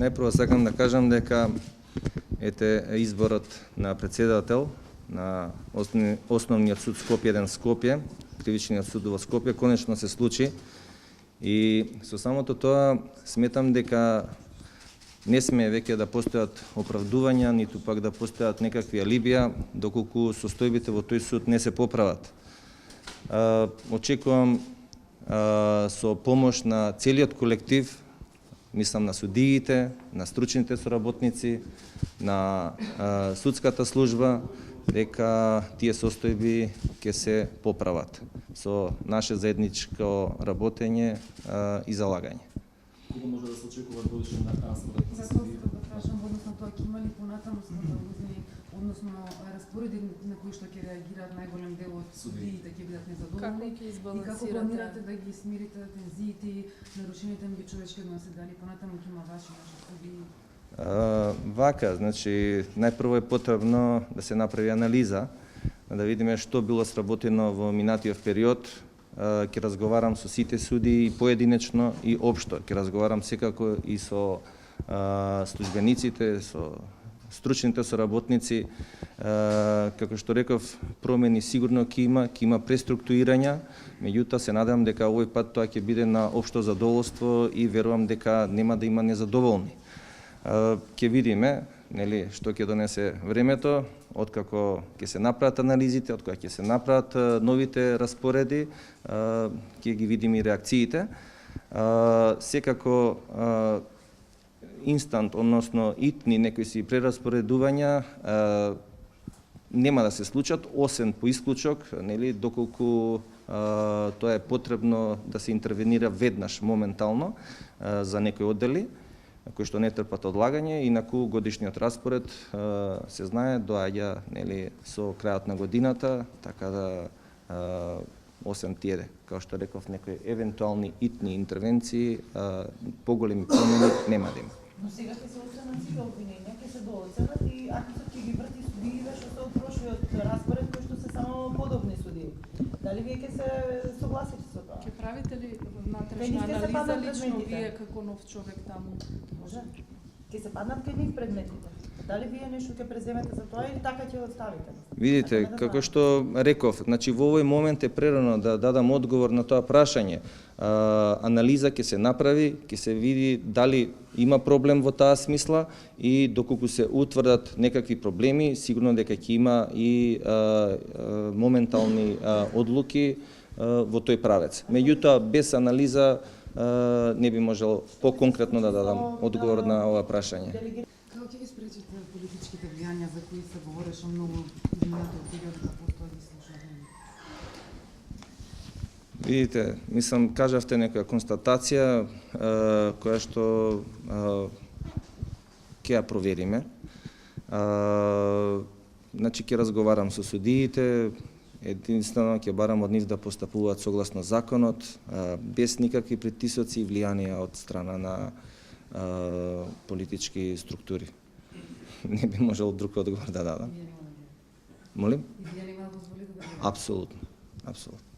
Најпрво сакам да кажам дека изборот на председател на Основниот суд Скопје 1 Скопје, Кривичниот суд во Скопје, конечно се случи и со самото тоа сметам дека не сме веќе да постојат оправдувања, ниту пак да постојат некакви алибија, доколку состојбите во тој суд не се поправат. Очекувам со помош на целиот колектив, мислам на судиите, на стручните соработници, на судската служба, дека тие состојби ќе се поправат со наше заедничко работење и залагање. Кога може да се очекува годишен распоред? Затоа да кажам, односно тоа ќе има ли понатаму скандалозни, односно распореди на кои што ќе реагираат најголем дел од судиите ќе бидат незадоволни и како планирате да ги смирите тензиите и нарушените меѓучовечки односи, дали понатаму ќе има ваши наши судии? Вака, значи, најпрво е потребно да се направи анализа, да видиме што било сработено во минатиот период. Ќе разговарам со сите суди и поединечно и општо. Ќе разговарам секако и со службениците, со стручните соработници. Како што реков, промени сигурно ќе има преструктурирања, меѓутоа се надевам дека овој пат тоа ќе биде на општо задоволство и верувам дека нема да има незадоволни. Ќе видиме, нели, што ќе донесе времето, откако ќе се направат анализите, откако ќе се направат новите распореди, ќе ги видиме и реакциите. Секако инстант, односно итни некои си прераспоредувања нема да се случат, освен по исклучок, нели, доколку тоа е потребно да се интервенира веднаш, моментално, за некои оддели кои што не трпат одлагање, инаку годишниот распоред се знае доаѓа, нели, со крајот на годината, така да освен тие, како што реков, некои евентуални итни интервенции, поголеми промени нема да има. Но сега ќе се оценат сите обвиненија, ќе се дооценат и Атисот ќе ги врти судиите што се од прошлиот распоред, кои што се само подобни судии. Дали вие ќе се согласите со тоа? Ќе правите ли внатрешна анализа лично вие како нов човек таму? Може. Ќе се паднат кај нив предметите. Дали вие нешто ќе преземете за тоа или така ќе оставите? Видите, како што реков, значи во овој момент е прерано да дадам одговор на тоа прашање. Анализа ќе се направи, ќе се види дали има проблем во таа смисла и доколку се утврдат некакви проблеми, сигурно дека ќе има и моментални одлуки во тој правец. Меѓутоа, без анализа не би можел по-конкретно да дадам одговор на ова прашање. Како ќе ги спречите политичките влијања за кои се говореше многу изминатиот период да постои слушање? Видите, мислам, кажавте некоја констатација која што ќе ја провериме. Значи, ќе разговарам со судиите, единствено ќе барам од нив да постапуваат согласно законот, без никакви притисоци и влијанија од страна на политички структури. Не би можел друг одговор да дадам. Молим? И вие нема да дозволите да? Апсолутно, апсолутно.